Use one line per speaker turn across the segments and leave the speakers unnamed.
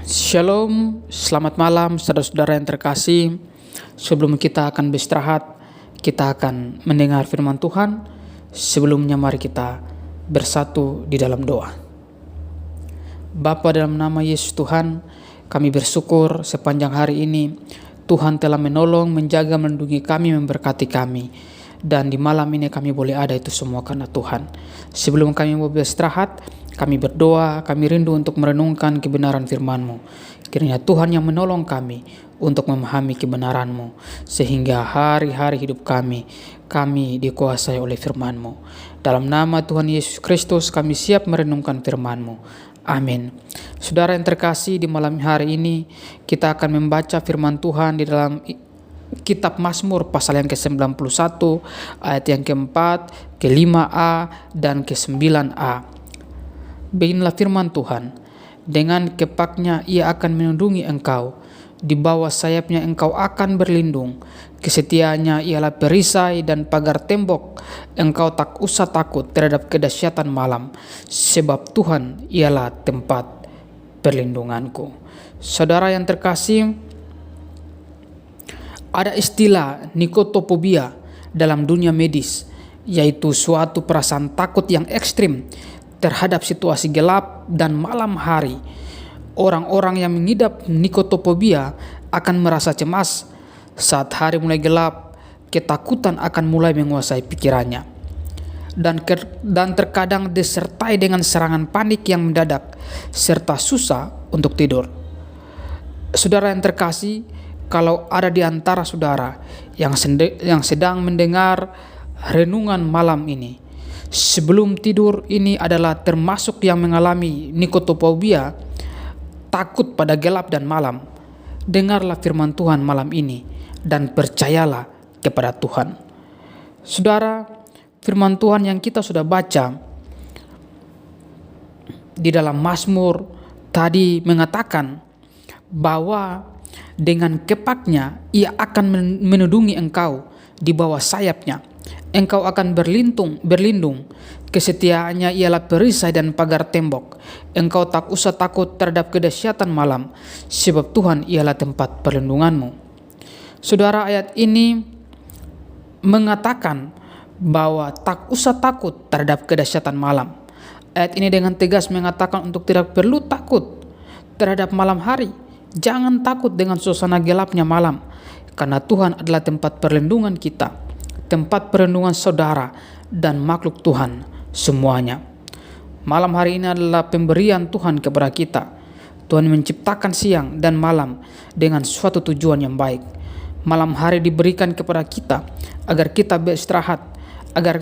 Shalom, selamat malam saudara-saudara yang terkasih. Sebelum kita akan beristirahat, kita akan mendengar firman Tuhan. Sebelumnya mari kita bersatu di dalam doa. Bapa, dalam nama Yesus Tuhan, kami bersyukur sepanjang hari ini Tuhan telah menolong, menjaga, melindungi kami, memberkati kami. Dan di malam ini kami boleh ada itu semua karena Tuhan. Sebelum kami mau beristirahat, kami berdoa, kami rindu untuk merenungkan kebenaran firman-Mu. Kiranya Tuhan yang menolong kami untuk memahami kebenaran-Mu, sehingga hari-hari hidup kami dikuasai oleh firman-Mu. Dalam nama Tuhan Yesus Kristus kami siap merenungkan firman-Mu. Amin. Saudara yang terkasih, di malam hari ini kita akan membaca firman Tuhan di dalam Kitab Mazmur pasal yang ke-91 ayat yang ke-4, ke-5a dan ke-9a. Beginilah firman Tuhan, dengan kepaknya ia akan melindungi engkau, di bawah sayapnya engkau akan berlindung, kesetiaannya ialah perisai dan pagar tembok, engkau tak usah takut terhadap kedahsyatan malam, sebab Tuhan ialah tempat perlindunganku. Saudara yang terkasih, ada istilah nikotopobia dalam dunia medis, yaitu suatu perasaan takut yang ekstrim terhadap situasi gelap dan malam hari. Orang-orang yang mengidap nikotopobia akan merasa cemas saat hari mulai gelap. Ketakutan akan mulai menguasai pikirannya, dan terkadang disertai dengan serangan panik yang mendadak serta susah untuk tidur. Saudara yang terkasih, kalau ada di antara saudara yang sedang mendengar renungan malam ini, sebelum tidur ini adalah termasuk yang mengalami nikotopobia, takut pada gelap dan malam, dengarlah firman Tuhan malam ini dan percayalah kepada Tuhan. Saudara, firman Tuhan yang kita sudah baca di dalam Mazmur tadi mengatakan bahwa dengan kepaknya ia akan melindungi engkau, di bawah sayapnya engkau akan berlindung, kesetiaannya ialah perisai dan pagar tembok, engkau tak usah takut terhadap kedahsyatan malam, sebab Tuhan ialah tempat perlindunganmu. Saudara, ayat ini mengatakan bahwa tak usah takut terhadap kedahsyatan malam. Ayat ini dengan tegas mengatakan untuk tidak perlu takut terhadap malam hari. Jangan takut dengan suasana gelapnya malam, karena Tuhan adalah tempat perlindungan kita, tempat perlindungan saudara dan makhluk Tuhan semuanya. Malam hari ini adalah pemberian Tuhan kepada kita. Tuhan menciptakan siang dan malam dengan suatu tujuan yang baik. Malam hari diberikan kepada kita agar kita beristirahat, agar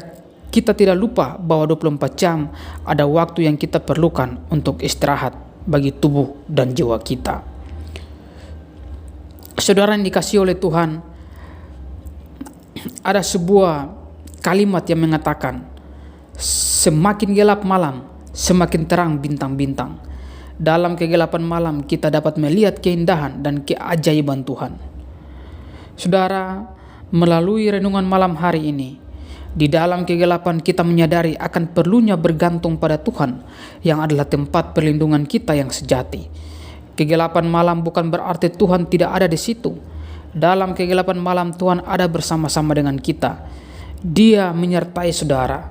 kita tidak lupa bahwa 24 jam ada waktu yang kita perlukan untuk istirahat bagi tubuh dan jiwa kita. Saudara yang dikasihi oleh Tuhan, ada sebuah kalimat yang mengatakan, semakin gelap malam, semakin terang bintang-bintang. Dalam kegelapan malam kita dapat melihat keindahan dan keajaiban Tuhan. Saudara, melalui renungan malam hari ini, di dalam kegelapan kita menyadari akan perlunya bergantung pada Tuhan yang adalah tempat perlindungan kita yang sejati. Kegelapan malam bukan berarti Tuhan tidak ada di situ. Dalam kegelapan malam Tuhan ada bersama-sama dengan kita. Dia menyertai saudara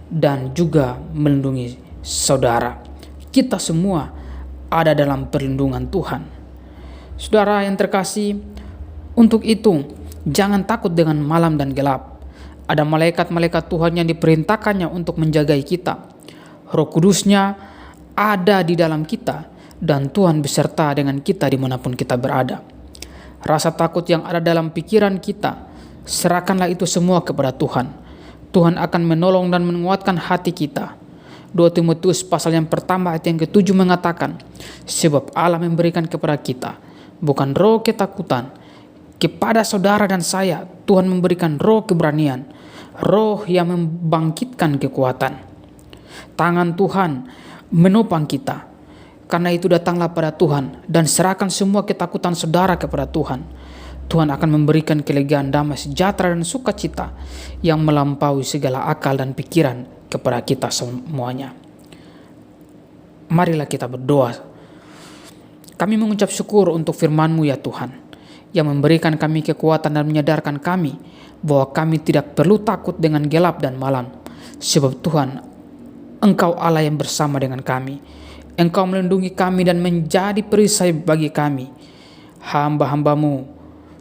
dan juga melindungi saudara. Kita semua ada dalam perlindungan Tuhan. Saudara yang terkasih, untuk itu jangan takut dengan malam dan gelap. Ada malaikat-malaikat Tuhan yang diperintahkannya untuk menjagai kita. Roh Kudusnya ada di dalam kita, dan Tuhan beserta dengan kita dimanapun kita berada. Rasa takut yang ada dalam pikiran kita, serahkanlah itu semua kepada Tuhan. Tuhan akan menolong dan menguatkan hati kita. 2 Timotius pasal yang pertama ayat yang ke-7 mengatakan, sebab Allah memberikan kepada kita bukan roh ketakutan. Kepada saudara dan saya Tuhan memberikan roh keberanian, roh yang membangkitkan kekuatan. Tangan Tuhan menopang kita. Karena itu datanglah pada Tuhan dan serahkan semua ketakutan saudara kepada Tuhan. Tuhan akan memberikan kelegaan, damai, sejahtera dan sukacita yang melampaui segala akal dan pikiran kepada kita semuanya. Marilah kita berdoa. Kami mengucap syukur untuk firman-Mu ya Tuhan, yang memberikan kami kekuatan dan menyadarkan kami bahwa kami tidak perlu takut dengan gelap dan malam. Sebab Tuhan, Engkau Allah yang bersama dengan kami. Engkau melindungi kami dan menjadi perisai bagi kami. Hamba-hamba-Mu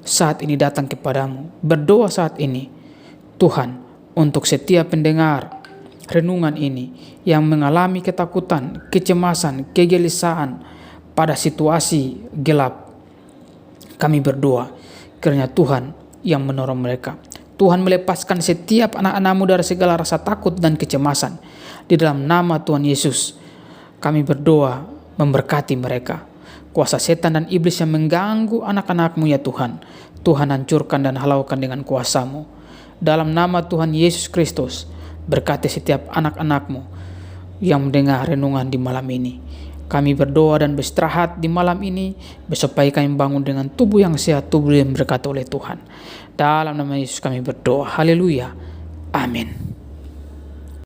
saat ini datang kepadamu, berdoa saat ini, Tuhan, untuk setiap pendengar renungan ini yang mengalami ketakutan, kecemasan, kegelisahan pada situasi gelap. Kami berdoa kiranya Tuhan yang menolong mereka. Tuhan melepaskan setiap anak-anak-Mu dari segala rasa takut dan kecemasan. Di dalam nama Tuhan Yesus, kami berdoa memberkati mereka. Kuasa setan dan iblis yang mengganggu anak-anak-Mu ya Tuhan, Tuhan hancurkan dan halaukan dengan kuasa-Mu. Dalam nama Tuhan Yesus Kristus, berkati setiap anak-anak-Mu yang mendengar renungan di malam ini. Kami berdoa dan beristirahat di malam ini, supaya kami bangun dengan tubuh yang sehat, tubuh yang berkati oleh Tuhan. Dalam nama Yesus kami berdoa. Haleluya. Amin.